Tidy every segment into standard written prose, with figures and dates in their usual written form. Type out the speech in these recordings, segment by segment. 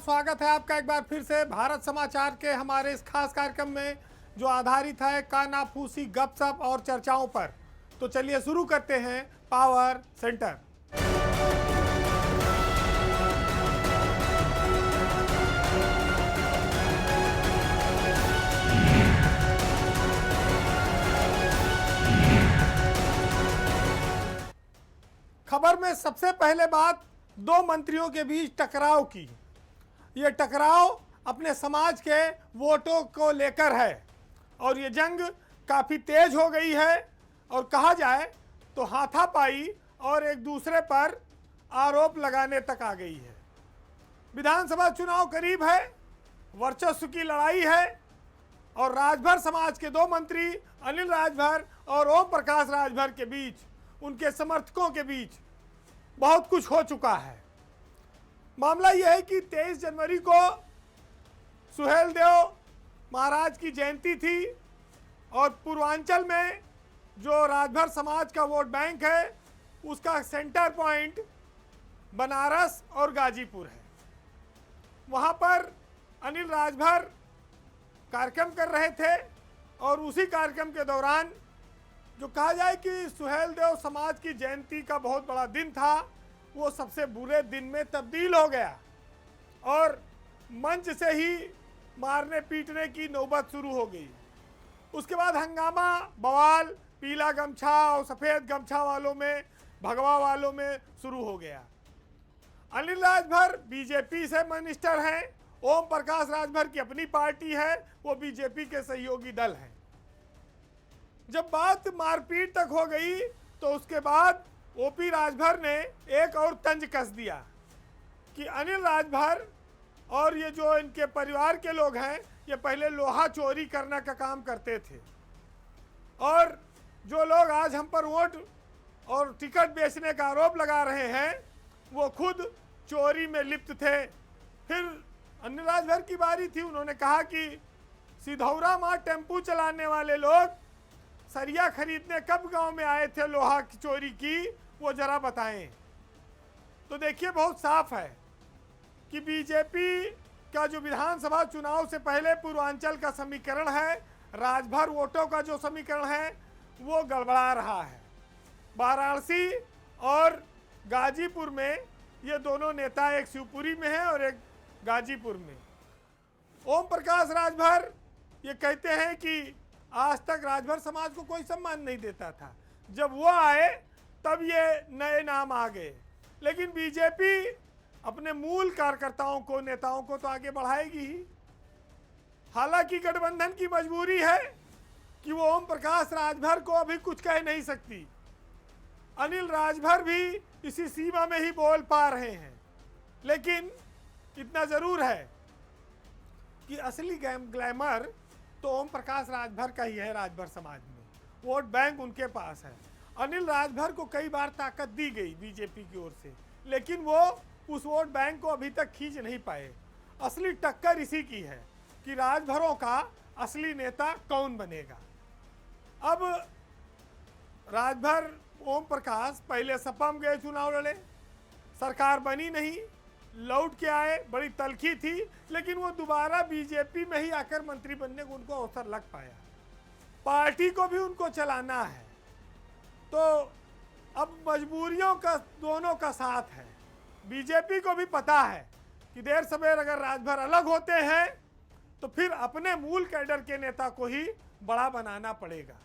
स्वागत है आपका एक बार फिर से भारत समाचार के हमारे इस खास कार्यक्रम में जो आधारित है कानाफूसी गपशप और चर्चाओं पर। तो चलिए शुरू करते हैं पावर सेंटर। खबर में सबसे पहले बात दो मंत्रियों के बीच टकराव की। ये टकराव अपने समाज के वोटों को लेकर है और ये जंग काफ़ी तेज हो गई है और कहा जाए तो हाथापाई और एक दूसरे पर आरोप लगाने तक आ गई है। विधानसभा चुनाव करीब है, वर्चस्व की लड़ाई है और राजभर समाज के दो मंत्री अनिल राजभर और ओम प्रकाश राजभर के बीच, उनके समर्थकों के बीच बहुत कुछ हो चुका है। मामला यह है कि 23 जनवरी को सुहेलदेव महाराज की जयंती थी और पूर्वांचल में जो राजभर समाज का वोट बैंक है उसका सेंटर पॉइंट बनारस और गाजीपुर है। वहाँ पर अनिल राजभर कार्यक्रम कर रहे थे और उसी कार्यक्रम के दौरान जो कहा जाए कि सुहेलदेव समाज की जयंती का बहुत बड़ा दिन था, वो सबसे बुरे दिन में तब्दील हो गया और मंच से ही मारने पीटने की नौबत शुरू हो गई। उसके बाद हंगामा, बवाल, पीला गमछा और सफ़ेद गमछा वालों में, भगवा वालों में शुरू हो गया। अनिल राजभर बीजेपी से मिनिस्टर हैं, ओम प्रकाश राजभर की अपनी पार्टी है, वो बीजेपी के सहयोगी दल हैं। जब बात मारपीट तक हो गई तो उसके बाद ओपी राजभर ने एक और तंज कस दिया कि अनिल राजभर और ये जो इनके परिवार के लोग हैं ये पहले लोहा चोरी करने का काम करते थे और जो लोग आज हम पर वोट और टिकट बेचने का आरोप लगा रहे हैं वो खुद चोरी में लिप्त थे। फिर अनिल राजभर की बारी थी, उन्होंने कहा कि सिधौरा माँ टेम्पू चलाने वाले लोग सरिया खरीदने कब गांव में आए थे लोहा की चोरी की, वो जरा बताएं। तो देखिए बहुत साफ है कि बीजेपी का जो विधानसभा चुनाव से पहले पूर्वांचल का समीकरण है, राजभर वोटों का जो समीकरण है वो गड़बड़ा रहा है। वाराणसी और गाजीपुर में ये दोनों नेता, एक शिवपुरी में है और एक गाजीपुर में। ओम प्रकाश राजभर ये कहते हैं कि आज तक राजभर समाज को कोई सम्मान नहीं देता था, जब वो आए तब ये नए नाम आ गए। लेकिन बीजेपी अपने मूल कार्यकर्ताओं को, नेताओं को तो आगे बढ़ाएगी ही। हालांकि गठबंधन की मजबूरी है कि वो ओम प्रकाश राजभर को अभी कुछ कह नहीं सकती। अनिल राजभर भी इसी सीमा में ही बोल पा रहे हैं। लेकिन इतना जरूर है कि असली ग्लैमर तो ओम प्रकाश राजभर का ही है। राजभर समाज में वोट बैंक उनके पास है। अनिल राजभर को कई बार ताकत दी गई बीजेपी की ओर से, लेकिन वो उस वोट बैंक को अभी तक खींच नहीं पाए। असली टक्कर इसी की है कि राजभरों का असली नेता कौन बनेगा। अब राजभर ओम प्रकाश पहले सपा में गए, चुनाव लड़े, सरकार बनी नहीं, लौट के आए, बड़ी तलखी थी, लेकिन वो दोबारा बीजेपी में ही आकर मंत्री बनने को उनको अवसर लग पाया। पार्टी को भी उनको चलाना है, तो अब मजबूरियों का दोनों का साथ है। बीजेपी को भी पता है कि देर सवेर अगर राजभर अलग होते हैं तो फिर अपने मूल कैडर के नेता को ही बड़ा बनाना पड़ेगा।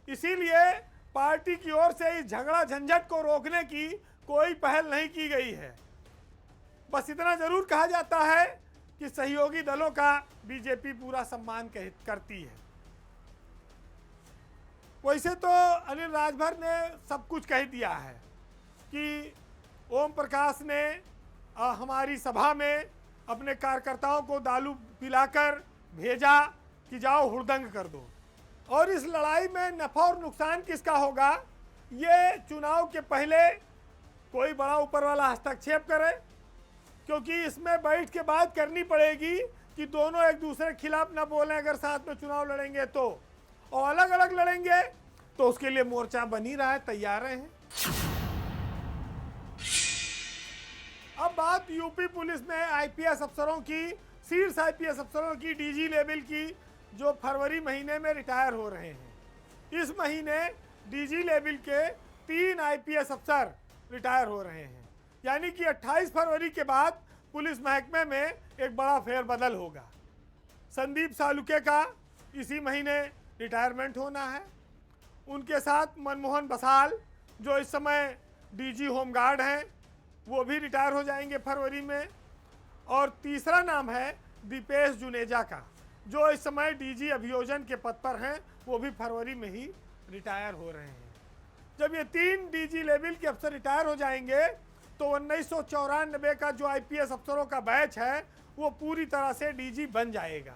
इसीलिए पार्टी की ओर से इस झगड़ा झंझट को रोकने की कोई पहल नहीं की गई है। बस इतना जरूर कहा जाता है कि सहयोगी दलों का बीजेपी पूरा सम्मान करती है। वैसे तो अनिल राजभर ने सब कुछ कह दिया है कि ओम प्रकाश ने हमारी सभा में अपने कार्यकर्ताओं को दारू पिलाकर भेजा कि जाओ हुड़दंग कर दो, और इस लड़ाई में नफा और नुकसान किसका होगा ये चुनाव के पहले कोई बड़ा ऊपर वाला हस्तक्षेप करे, क्योंकि इसमें बैठ के बात करनी पड़ेगी कि दोनों एक दूसरे के खिलाफ ना बोलें। अगर साथ में चुनाव लड़ेंगे तो, और अलग अलग लड़ेंगे तो उसके लिए मोर्चा बन ही रहा है, तैयार हैं। अब बात यूपी पुलिस में आईपीएस अफसरों की, शीर्ष आईपीएस अफसरों की, डीजी लेवल की, जो फरवरी महीने में रिटायर हो रहे हैं। इस महीने डीजी लेवल के 3 आईपीएस अफसर रिटायर हो रहे हैं, यानी कि 28 फरवरी के बाद पुलिस महकमे में एक बड़ा फेरबदल होगा। संदीप सालुके का इसी महीने रिटायरमेंट होना है। उनके साथ मनमोहन बसाल, जो इस समय डीजी होमगार्ड हैं, वो भी रिटायर हो जाएंगे फरवरी में। और तीसरा नाम है दीपेश जुनेजा का, जो इस समय डीजी अभियोजन के पद पर हैं, वो भी फरवरी में ही रिटायर हो रहे हैं। जब ये 3 डीजी लेवल के अफसर रिटायर हो जाएंगे तो 1994 का जो आईपीएस अफसरों का बैच है वो पूरी तरह से डीजी बन जाएगा।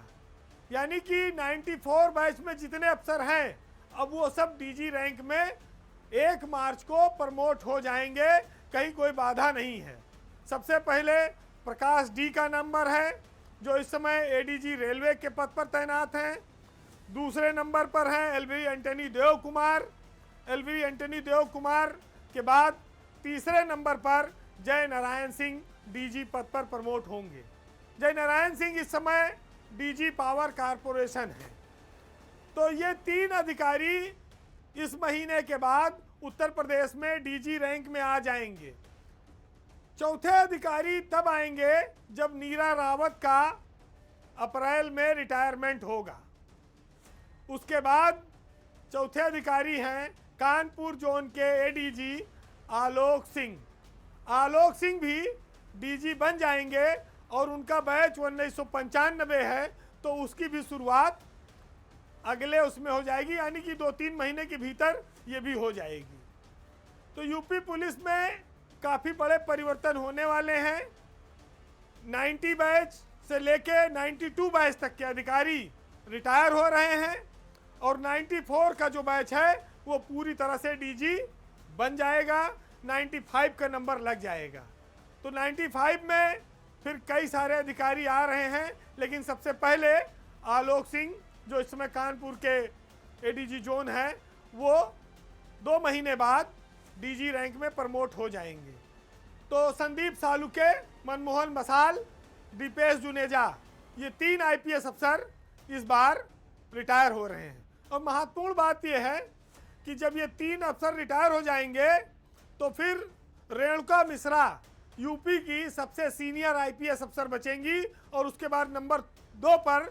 यानी कि 94 बैच में जितने अफसर हैं अब वो सब डीजी रैंक में 1 मार्च को प्रमोट हो जाएंगे, कहीं कोई बाधा नहीं है। सबसे पहले प्रकाश डी का नंबर है, जो इस समय एडीजी रेलवे के पद पर तैनात हैं। दूसरे नंबर पर हैं LV Antony Dev Kumar. LV Antony Dev Kumar के बाद तीसरे नंबर पर जय नारायण सिंह डीजी पद पर प्रमोट होंगे। जय नारायण सिंह इस समय डीजी पावर कारपोरेशन है। तो ये 3 अधिकारी इस महीने के बाद उत्तर प्रदेश में डीजी रैंक में आ जाएंगे। चौथे अधिकारी तब आएंगे जब नीरा रावत का अप्रैल में रिटायरमेंट होगा। उसके बाद चौथे अधिकारी हैं कानपुर जोन के एडीजी आलोक सिंह। आलोक सिंह भी डीजी बन जाएंगे और उनका बैच 1995 है, तो उसकी भी शुरुआत अगले उसमें हो जाएगी, यानी कि 2-3 महीने के भीतर ये भी हो जाएगी। तो यूपी पुलिस में काफ़ी बड़े परिवर्तन होने वाले हैं। 90 बैच से लेके 92 बैच तक के अधिकारी रिटायर हो रहे हैं और 94 का जो बैच है वो पूरी तरह से डीजी बन जाएगा। 95 का नंबर लग जाएगा। तो 95 में फिर कई सारे अधिकारी आ रहे हैं, लेकिन सबसे पहले आलोक सिंह, जो इस समय कानपुर के एडीजी जोन है, वो 2 महीने बाद डीजी रैंक में प्रमोट हो जाएंगे। तो संदीप सालुके, मनमोहन बसाल, दीपेश जुनेजा, ये 3 आईपीएस अफसर इस बार रिटायर हो रहे हैं। और महत्वपूर्ण बात यह है कि जब ये 3 अफसर रिटायर हो जाएंगे तो फिर रेणुका मिश्रा यूपी की सबसे सीनियर आईपीएस अफसर बचेंगी और उसके बाद नंबर 2 पर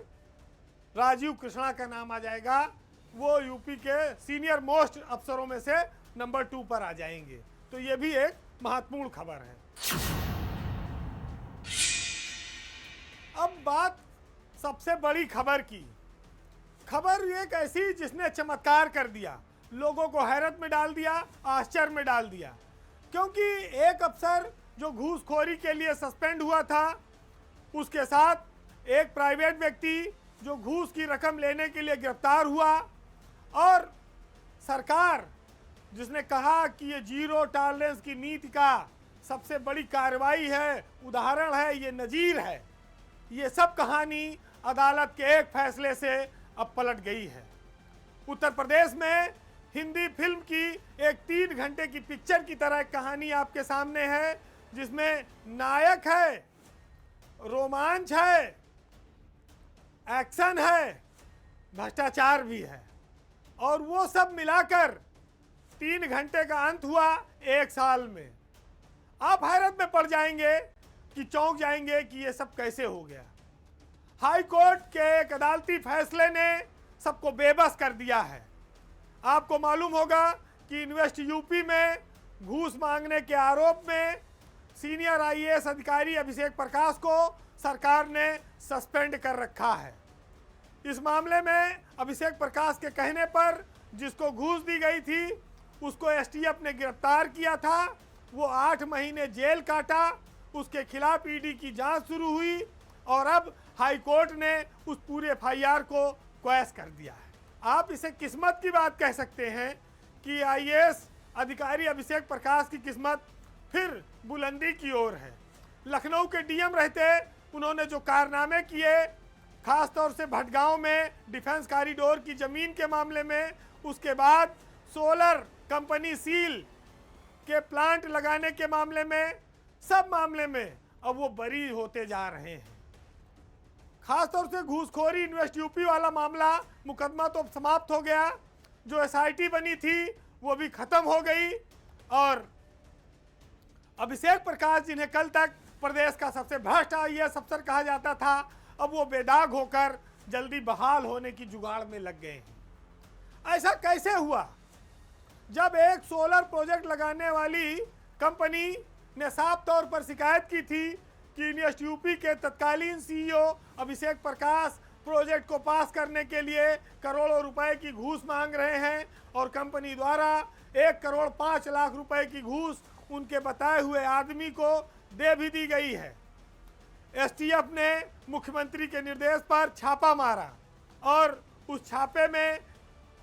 राजीव कृष्णा का नाम आ जाएगा। वो यूपी के सीनियर मोस्ट अफसरों में से नंबर 2 पर आ जाएंगे। तो ये भी एक महत्वपूर्ण खबर है। अब बात सबसे बड़ी खबर की। खबर एक ऐसी जिसने चमत्कार कर दिया, लोगों को हैरत में डाल दिया, आश्चर्य में डाल दिया। क्योंकि एक अफसर जो घूसखोरी के लिए सस्पेंड हुआ था, उसके साथ एक प्राइवेट व्यक्ति जो घूस की रकम लेने के लिए गिरफ्तार हुआ, और सरकार जिसने कहा कि ये जीरो टॉलरेंस की नीति का सबसे बड़ी कार्रवाई है, उदाहरण है, ये नजीर है, ये सब कहानी अदालत के एक फैसले से अब पलट गई है। उत्तर प्रदेश में हिंदी फिल्म की एक 3 घंटे की पिक्चर की तरह एक कहानी आपके सामने है, जिसमें नायक है, रोमांच है, एक्शन है, भ्रष्टाचार भी है, और वो सब मिलाकर 3 घंटे का अंत हुआ 1 साल में। आप हैरत में पड़ जाएंगे कि चौंक जाएंगे कि ये सब कैसे हो गया। हाई कोर्ट के एक अदालती फैसले ने सबको बेबस कर दिया है। आपको मालूम होगा कि इन्वेस्ट यूपी में घूस मांगने के आरोप में सीनियर आईएएस अधिकारी अभिषेक प्रकाश को सरकार ने सस्पेंड कर रखा है। इस मामले में अभिषेक प्रकाश के कहने पर जिसको घूस दी गई थी उसको एसटीएफ ने गिरफ्तार किया था। वो 8 महीने जेल काटा, उसके खिलाफ ईडी की जांच शुरू हुई और अब हाई कोर्ट ने उस पूरे एफआईआर को क्वैश कर दिया है। आप इसे किस्मत की बात कह सकते हैं कि आईएएस अधिकारी अभिषेक प्रकाश की किस्मत फिर बुलंदी की ओर है। लखनऊ के डीएम रहते उन्होंने जो कारनामे किए, खास तौर से भटगांव में डिफेंस कॉरिडोर की ज़मीन के मामले में, उसके बाद सोलर कंपनी सील के प्लांट लगाने के मामले में, सब मामले में अब वो बरी होते जा रहे हैं। खासतौर से घूसखोरी इन्वेस्ट यूपी वाला मामला, मुकदमा तो अब समाप्त हो गया, जो एसआईटी बनी थी वो भी खत्म हो गई, और अभिषेक प्रकाश जिन्हें कल तक प्रदेश का सबसे भ्रष्ट आईएएस अफसर कहा जाता था, अब वो बेदाग होकर जल्दी बहाल होने की जुगाड़ में लग गए हैं। ऐसा कैसे हुआ? जब एक सोलर प्रोजेक्ट लगाने वाली कंपनी ने साफ तौर पर शिकायत की थी कि इन्वेस्ट यूपी के तत्कालीन सीईओ अभिषेक प्रकाश प्रोजेक्ट को पास करने के लिए करोड़ों रुपए की घूस मांग रहे हैं, और कंपनी द्वारा 1,05,00,000 रुपए की घूस उनके बताए हुए आदमी को दे भी दी गई है। एसटीएफ ने मुख्यमंत्री के निर्देश पर छापा मारा, और उस छापे में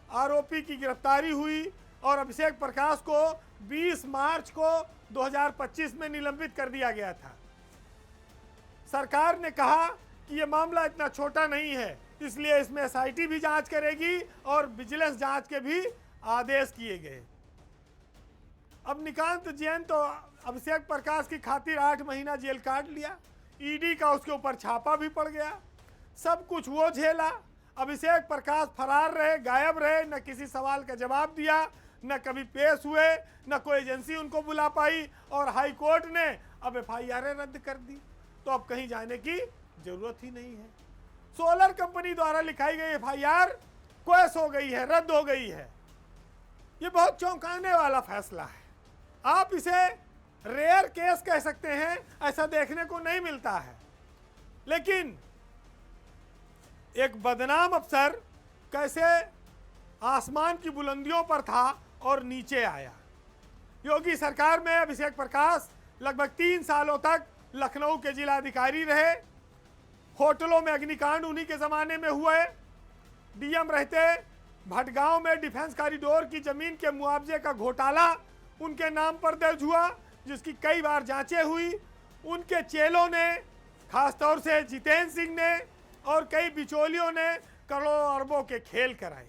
आरोपी की गिरफ्तारी हुई, और अभिषेक प्रकाश को 20 मार्च को 2025 में निलंबित कर दिया गया था। सरकार ने कहा कि ये मामला इतना छोटा नहीं है, इसलिए इसमें एसआईटी भी जांच करेगी और विजिलेंस जांच के भी आदेश किए गए। अब निकांत जैन तो अभिषेक प्रकाश की खातिर 8 महीना जेल काट लिया, ईडी का उसके ऊपर छापा भी पड़ गया, सब कुछ वो झेला। अभिषेक प्रकाश फरार रहे, गायब रहे, न किसी सवाल का जवाब दिया, न कभी पेश हुए, न कोई एजेंसी उनको बुला पाई, और हाई कोर्ट ने अब एफआईआर रद्द कर दी, तो अब कहीं जाने की जरूरत ही नहीं है। सोलर कंपनी द्वारा लिखाई गई एफआईआर क्वैश हो गई है, रद्द हो गई है। ये बहुत चौंकाने वाला फैसला है। आप इसे रेयर केस कह सकते हैं, ऐसा देखने को नहीं मिलता है, लेकिन एक बदनाम अफसर कैसे आसमान की बुलंदियों पर था और नीचे आया। योगी सरकार में अभिषेक प्रकाश लगभग 3 सालों तक लखनऊ के जिलाधिकारी रहे। होटलों में अग्निकांड उन्हीं के ज़माने में हुए। डीएम रहते भटगांव में डिफेंस कॉरिडोर की ज़मीन के मुआवजे का घोटाला उनके नाम पर दर्ज हुआ, जिसकी कई बार जांचें हुई। उनके चेलों ने, खासतौर से जितेंद्र सिंह ने और कई बिचौलियों ने करोड़ों अरबों के खेल कराए।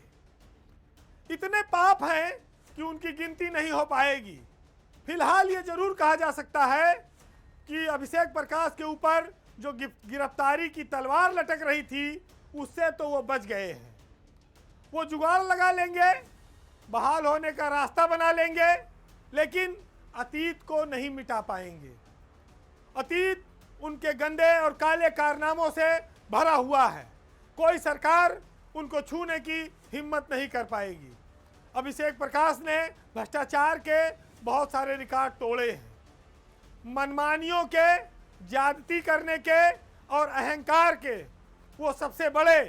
इतने पाप हैं कि उनकी गिनती नहीं हो पाएगी। फिलहाल ये जरूर कहा जा सकता है कि अभिषेक प्रकाश के ऊपर जो गिरफ्तारी की तलवार लटक रही थी, उससे तो वो बच गए हैं। वो जुगाड़ लगा लेंगे, बहाल होने का रास्ता बना लेंगे, लेकिन अतीत को नहीं मिटा पाएंगे। अतीत उनके गंदे और काले कारनामों से भरा हुआ है। कोई सरकार उनको छूने की हिम्मत नहीं कर पाएगी। अभिषेक प्रकाश ने भ्रष्टाचार के बहुत सारे रिकॉर्ड तोड़े हैं। मनमानियों के, ज्यादती करने के और अहंकार के वो सबसे बड़े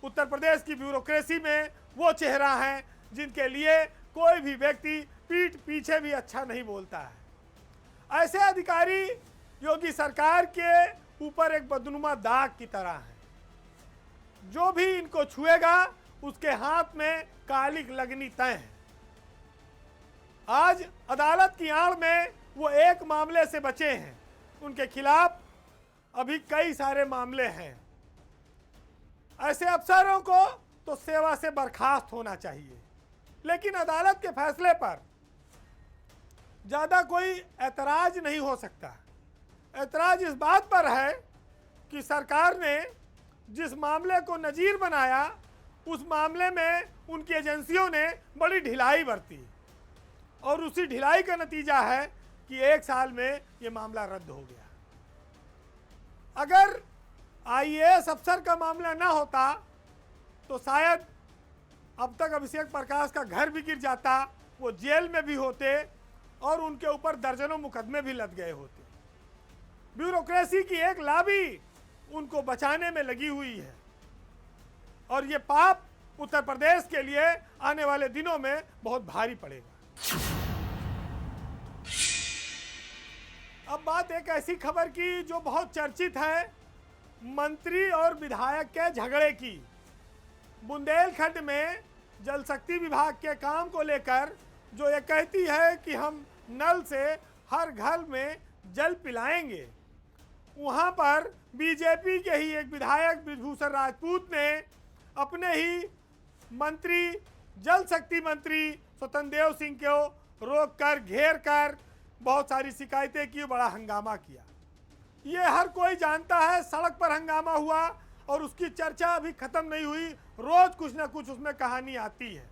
उत्तर प्रदेश की ब्यूरोक्रेसी में वो चेहरा हैं जिनके लिए कोई भी व्यक्ति पीठ पीछे भी अच्छा नहीं बोलता है। ऐसे अधिकारी योगी सरकार के ऊपर एक बदनुमा दाग की तरह है। जो भी इनको छुएगा उसके हाथ में कालिक लगनी तय है। आज अदालत की आड़ में वो एक मामले से बचे हैं, उनके खिलाफ अभी कई सारे मामले हैं। ऐसे अफसरों को तो सेवा से बर्खास्त होना चाहिए, लेकिन अदालत के फैसले पर ज़्यादा कोई ऐतराज नहीं हो सकता। ऐतराज इस बात पर है कि सरकार ने जिस मामले को नजीर बनाया, उस मामले में उनकी एजेंसियों ने बड़ी ढिलाई बरती, और उसी ढिलाई का नतीजा है कि 1 साल में ये मामला रद्द हो गया। अगर आईएएस अफसर का मामला ना होता तो शायद अब तक अभिषेक प्रकाश का घर भी गिर जाता, वो जेल में भी होते और उनके ऊपर दर्जनों मुकदमे भी लद गए होते। ब्यूरोक्रेसी की एक लॉबी उनको बचाने में लगी हुई है, और ये पाप उत्तर प्रदेश के लिए आने वाले दिनों में बहुत भारी पड़ेगा। अब बात एक ऐसी खबर की जो बहुत चर्चित है, मंत्री और विधायक के झगड़े की। बुंदेलखंड में जल शक्ति विभाग के काम को लेकर जो ये कहती है कि हम नल से हर घर में जल पिलाएंगे, वहाँ पर बीजेपी के ही एक विधायक बृजभूषण राजपूत ने अपने ही मंत्री, जल शक्ति मंत्री स्वतंत्र देव सिंह को रोक कर, घेर कर बहुत सारी शिकायतें की, बड़ा हंगामा किया। ये हर कोई जानता है। सड़क पर हंगामा हुआ और उसकी चर्चा अभी खत्म नहीं हुई, रोज कुछ ना कुछ उसमें कहानी आती है।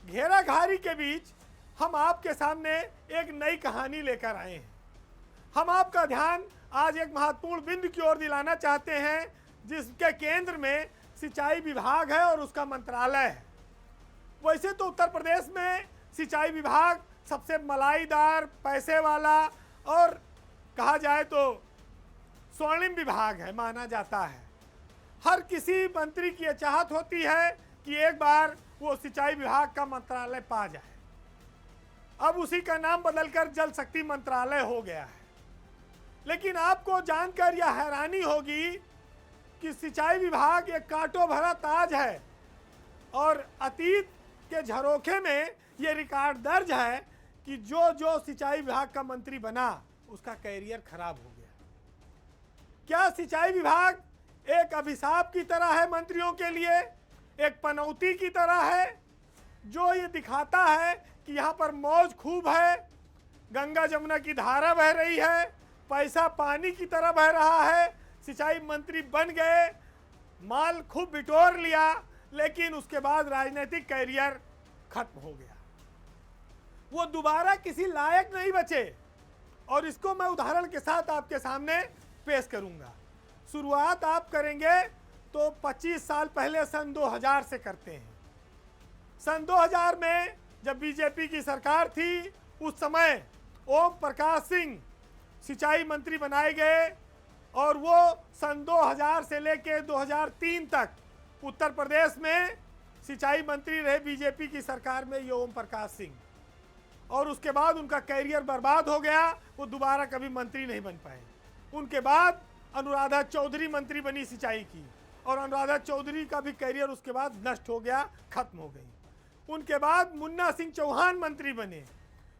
घेराघारी के बीच हम आपके सामने एक नई कहानी लेकर आए हैं। हम आपका ध्यान आज एक महत्वपूर्ण बिंदु की ओर दिलाना चाहते हैं, जिसके केंद्र में सिंचाई विभाग है और उसका मंत्रालय है। वैसे तो उत्तर प्रदेश में सिंचाई विभाग सबसे मलाईदार, पैसे वाला और कहा जाए तो स्वर्णिम विभाग है माना जाता है। हर किसी मंत्री की यह चाहत होती है कि एक बार वो सिंचाई विभाग का मंत्रालय पा जाए। अब उसी का नाम बदलकर जल शक्ति मंत्रालय हो गया है। लेकिन आपको जानकर यह हैरानी होगी कि सिंचाई विभाग एक कांटों भरा ताज है और अतीत के झरोखे में यह रिकॉर्ड दर्ज है कि जो सिंचाई विभाग का मंत्री बना उसका कैरियर खराब हो गया। क्या सिंचाई विभाग एक अभिशाप की तरह है मंत्रियों के लिए, एक पनौती की तरह है जो ये दिखाता है कि यहाँ पर मौज खूब है, गंगा जमुना की धारा बह रही है, पैसा पानी की तरह बह रहा है, सिंचाई मंत्री बन गए, माल खूब बिटोर लिया, लेकिन उसके बाद राजनीतिक कैरियर खत्म हो गया, वो दोबारा किसी लायक नहीं बचे। और इसको मैं उदाहरण के साथ आपके सामने पेश करूंगा। शुरुआत आप करेंगे तो 25 साल पहले सन 2000 से करते हैं। सन 2000 में जब बीजेपी की सरकार थी, उस समय ओम प्रकाश सिंह सिंचाई मंत्री बनाए गए और वो सन 2000 से लेकर 2003 तक उत्तर प्रदेश में सिंचाई मंत्री रहे बीजेपी की सरकार में, ये ओम प्रकाश सिंह। और उसके बाद उनका कैरियर बर्बाद हो गया, वो दोबारा कभी मंत्री नहीं बन पाए। उनके बाद अनुराधा चौधरी मंत्री बनी सिंचाई की और अनुराधा चौधरी का भी कैरियर उसके बाद नष्ट हो गया, खत्म हो गई। उनके बाद मुन्ना सिंह चौहान मंत्री बने।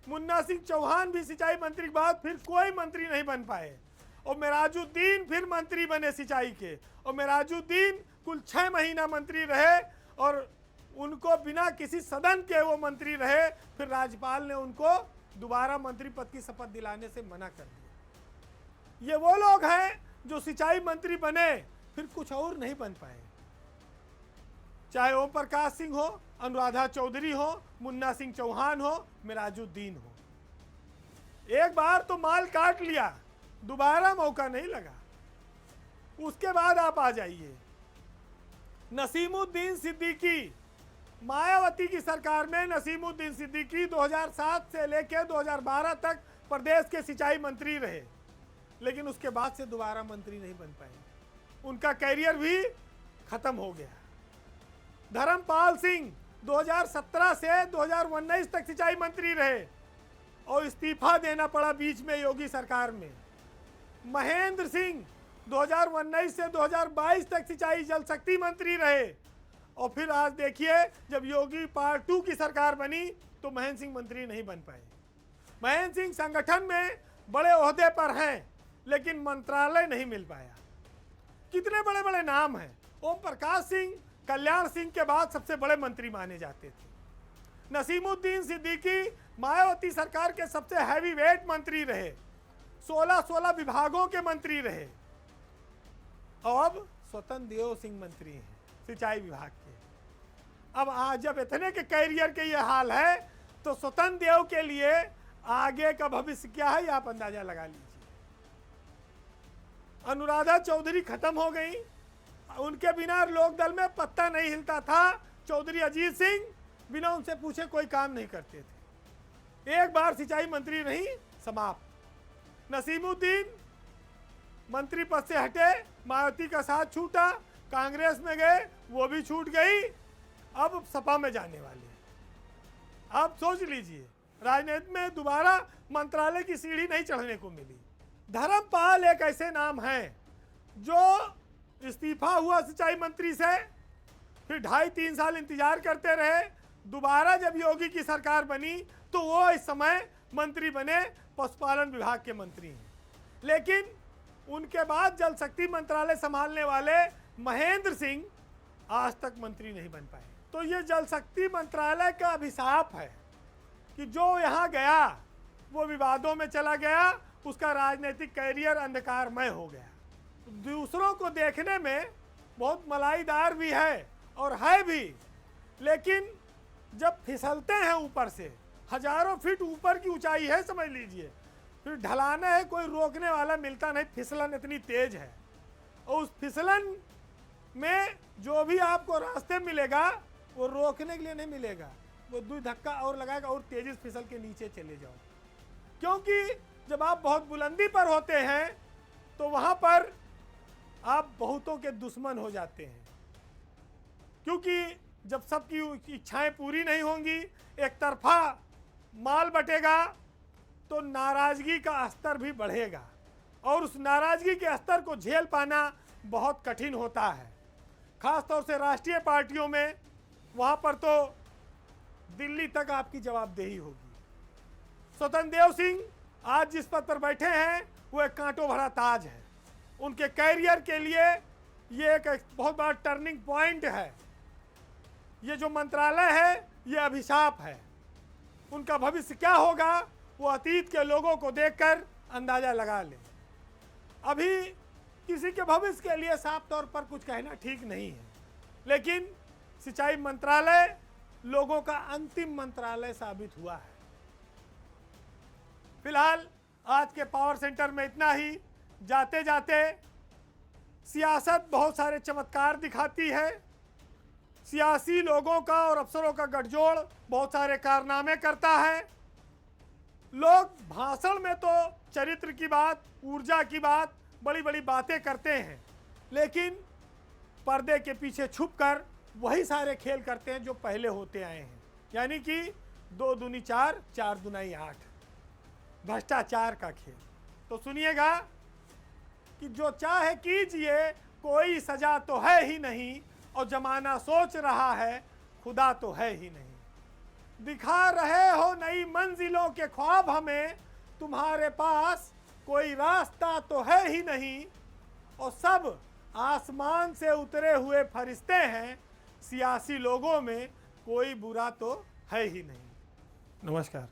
मुन्ना सिंह चौहान भी सिंचाई मंत्री के बाद फिर कोई मंत्री नहीं बन पाए और मेराजुद्दीन फिर मंत्री बने सिंचाई के, और मेराजुद्दीन कुल 6 महीना मंत्री रहे और उनको बिना किसी सदन के वो मंत्री रहे। फिर राज्यपाल ने उनको दोबारा मंत्री पद की शपथ दिलाने से मना कर दिया। ये वो लोग हैं जो सिंचाई मंत्री बने फिर कुछ और नहीं बन पाए, चाहे ओम प्रकाश सिंह हो, अनुराधा चौधरी हो, मुन्ना सिंह चौहान हो, मेराजुद्दीन हो। एक बार तो माल काट लिया, दोबारा मौका नहीं लगा। उसके बाद आप आ जाइए नसीमुद्दीन सिद्दीकी। मायावती की सरकार में नसीमुद्दीन सिद्दीकी 2007 से लेकर 2012 तक प्रदेश के सिंचाई मंत्री रहे, लेकिन उसके बाद से दोबारा मंत्री नहीं बन पाए, उनका कैरियर भी खत्म हो गया। धर्मपाल सिंह 2017 से 2019 तक सिंचाई मंत्री रहे और इस्तीफा देना पड़ा बीच में योगी सरकार में। महेंद्र सिंह 2019 से 2022 तक सिंचाई जल शक्ति मंत्री रहे और फिर आज देखिए जब योगी पार्ट 2 की सरकार बनी तो महेंद्र सिंह मंत्री नहीं बन पाए। महेंद्र सिंह संगठन में बड़े ओहदे पर हैं लेकिन मंत्रालय नहीं मिल पाया। कितने बड़े बड़े नाम हैं। ओम प्रकाश सिंह कल्याण सिंह के बाद सबसे बड़े मंत्री माने जाते थे। नसीमुद्दीन सिद्दीकी मायावती सरकार के सबसे हैवी वेट मंत्री रहे, 16 विभागों के मंत्री रहे। अब स्वतंत्र देव सिंह मंत्री हैं सिंचाई विभाग के। अब आज जब इतने के कैरियर के ये हाल है तो स्वतंत्र देव के लिए आगे का भविष्य क्या है आप अंदाजा लगा लीजिए। अनुराधा चौधरी खत्म हो गई, उनके बिना लोकदल में पत्ता नहीं हिलता था। चौधरी अजीत सिंह बिना उनसे पूछे कोई काम नहीं करते थे, एक बार सिंचाई मंत्री नहीं, समाप्त। नसीमुद्दीन मंत्री पद से हटे, मायावती का साथ छूटा, कांग्रेस में गए, वो भी छूट गई, अब सपा में जाने वाले। आप सोच लीजिए राजनीति में दोबारा मंत्रालय की सीढ़ी नहीं चढ़ने को मिली। धर्मपाल एक ऐसे नाम हैं जो इस्तीफा हुआ सिंचाई मंत्री से, फिर 2.5-3 साल इंतजार करते रहे, दोबारा जब योगी की सरकार बनी तो वो इस समय मंत्री बने, पशुपालन विभाग के मंत्री हैं। लेकिन उनके बाद जल शक्ति मंत्रालय संभालने वाले महेंद्र सिंह आज तक मंत्री नहीं बन पाए। तो ये जल शक्ति मंत्रालय का अभिशाप है कि जो यहाँ गया वो विवादों में चला गया उसका राजनीतिक कैरियर अंधकारमय हो गया। दूसरों को देखने में बहुत मलाईदार भी है और है भी, लेकिन जब फिसलते हैं ऊपर से, हजारों फीट ऊपर की ऊंचाई है समझ लीजिए, फिर ढलाना है, कोई रोकने वाला मिलता नहीं, फिसलन इतनी तेज है। और उस फिसलन में जो भी आपको रास्ते मिलेगा वो रोकने के लिए नहीं मिलेगा, वो दो धक्का और लगाएगा और तेजी से फिसल के नीचे चले जाओ। क्योंकि जब आप बहुत बुलंदी पर होते हैं तो वहां पर आप बहुतों के दुश्मन हो जाते हैं, क्योंकि जब सबकी इच्छाएं पूरी नहीं होंगी, एक तरफा माल बटेगा, तो नाराजगी का स्तर भी बढ़ेगा और उस नाराजगी के स्तर को झेल पाना बहुत कठिन होता है। खास तौर से राष्ट्रीय पार्टियों में, वहां पर तो दिल्ली तक आपकी जवाबदेही होगी। स्वतंत्र देव सिंह आज जिस पद पर बैठे हैं वो एक कांटों भरा ताज है। उनके कैरियर के लिए ये एक बहुत बड़ा टर्निंग पॉइंट है। ये जो मंत्रालय है ये अभिशाप है। उनका भविष्य क्या होगा वो अतीत के लोगों को देखकर अंदाजा लगा ले। अभी किसी के भविष्य के लिए साफ तौर पर कुछ कहना ठीक नहीं है, लेकिन सिंचाई मंत्रालय लोगों का अंतिम मंत्रालय साबित हुआ है। फिलहाल आज के पावर सेंटर में इतना ही। जाते जाते सियासत बहुत सारे चमत्कार दिखाती है। सियासी लोगों का और अफसरों का गठजोड़ बहुत सारे कारनामे करता है। लोग भाषण में तो चरित्र की बात, ऊर्जा की बात, बड़ी बड़ी बातें करते हैं, लेकिन पर्दे के पीछे छुपकर वही सारे खेल करते हैं जो पहले होते आए हैं, यानी कि 2 दूनी 4, 4 दूनी 8, भ्रष्टाचार का खेल। तो सुनिएगा कि जो चाहे कीजिए, कोई सजा तो है ही नहीं, और जमाना सोच रहा है खुदा तो है ही नहीं। दिखा रहे हो नई मंजिलों के ख्वाब हमें, तुम्हारे पास कोई रास्ता तो है ही नहीं, और सब आसमान से उतरे हुए फरिश्ते हैं, सियासी लोगों में कोई बुरा तो है ही नहीं। नमस्कार।